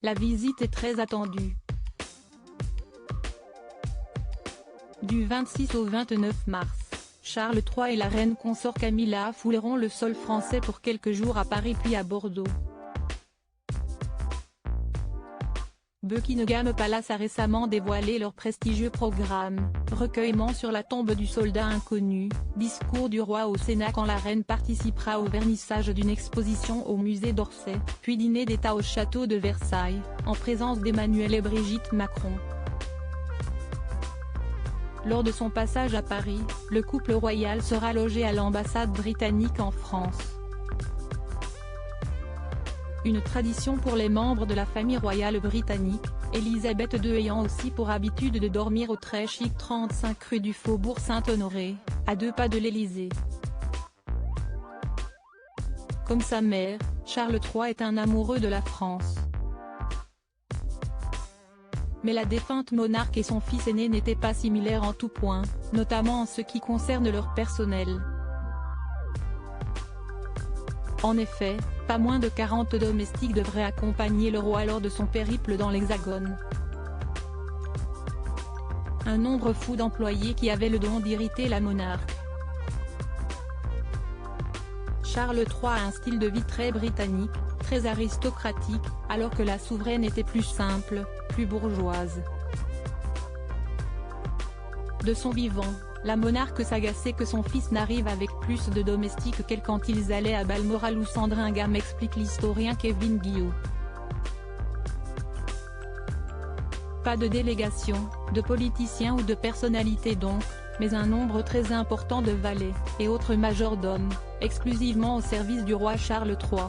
La visite est très attendue. Du 26 au 29 mars, Charles III et la reine consort Camilla fouleront le sol français pour quelques jours à Paris puis à Bordeaux. Buckingham Palace a récemment dévoilé leur prestigieux programme, recueillement sur la tombe du soldat inconnu, discours du roi au Sénat quand la reine participera au vernissage d'une exposition au musée d'Orsay, puis dîner d'État au château de Versailles, en présence d'Emmanuel et Brigitte Macron. Lors de son passage à Paris, le couple royal sera logé à l'ambassade britannique en France. Une tradition pour les membres de la famille royale britannique, Elisabeth II ayant aussi pour habitude de dormir au très chic 35 rue du Faubourg Saint-Honoré, à 2 pas de l'Élysée. Comme sa mère, Charles III est un amoureux de la France. Mais la défunte monarque et son fils aîné n'étaient pas similaires en tout point, notamment en ce qui concerne leur personnel. En effet, pas moins de 40 domestiques devraient accompagner le roi lors de son périple dans l'Hexagone. Un nombre fou d'employés qui avaient le don d'irriter la monarque. Charles III a un style de vie très britannique, très aristocratique, alors que la souveraine était plus simple, plus bourgeoise. De son vivant, la monarque s'agaçait que son fils n'arrive avec plus de domestiques qu'elle quand ils allaient à Balmoral ou Sandringham, explique l'historien Kevin Guillot. Pas de délégation, de politiciens ou de personnalités donc, mais un nombre très important de valets, et autres majordomes, exclusivement au service du roi Charles III.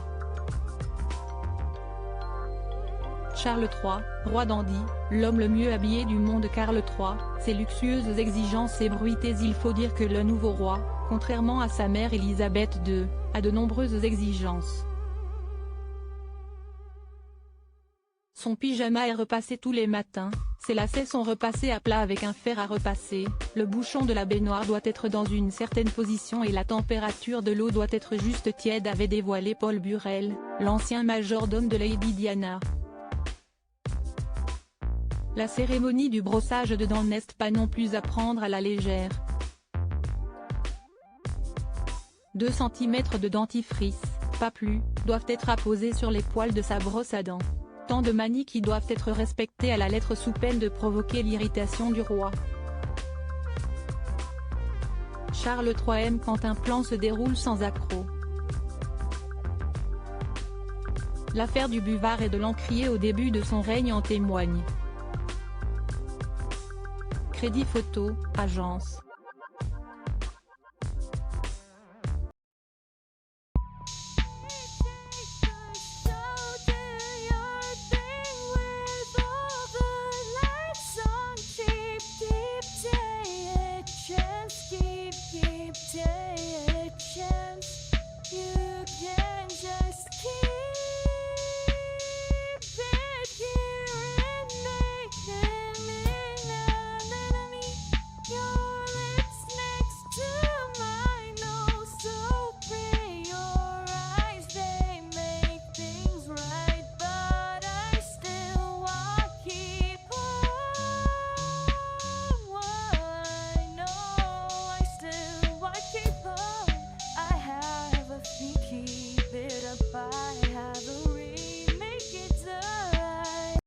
Charles III, roi dandy, l'homme le mieux habillé du monde. Karl III, ses luxueuses exigences ébruitées. Il faut dire que le nouveau roi, contrairement à sa mère Elisabeth II, a de nombreuses exigences. Son pyjama est repassé tous les matins, ses lacets sont repassés à plat avec un fer à repasser, le bouchon de la baignoire doit être dans une certaine position et la température de l'eau doit être juste tiède, avait dévoilé Paul Burrell, l'ancien majordome de Lady Diana. La cérémonie du brossage de dents n'est pas non plus à prendre à la légère. 2 cm de dentifrice, pas plus, doivent être apposés sur les poils de sa brosse à dents. Tant de manies qui doivent être respectées à la lettre sous peine de provoquer l'irritation du roi. Charles III aime quand un plan se déroule sans accroc. L'affaire du buvard et de l'encrier au début de son règne en témoigne. Crédit photo, agence.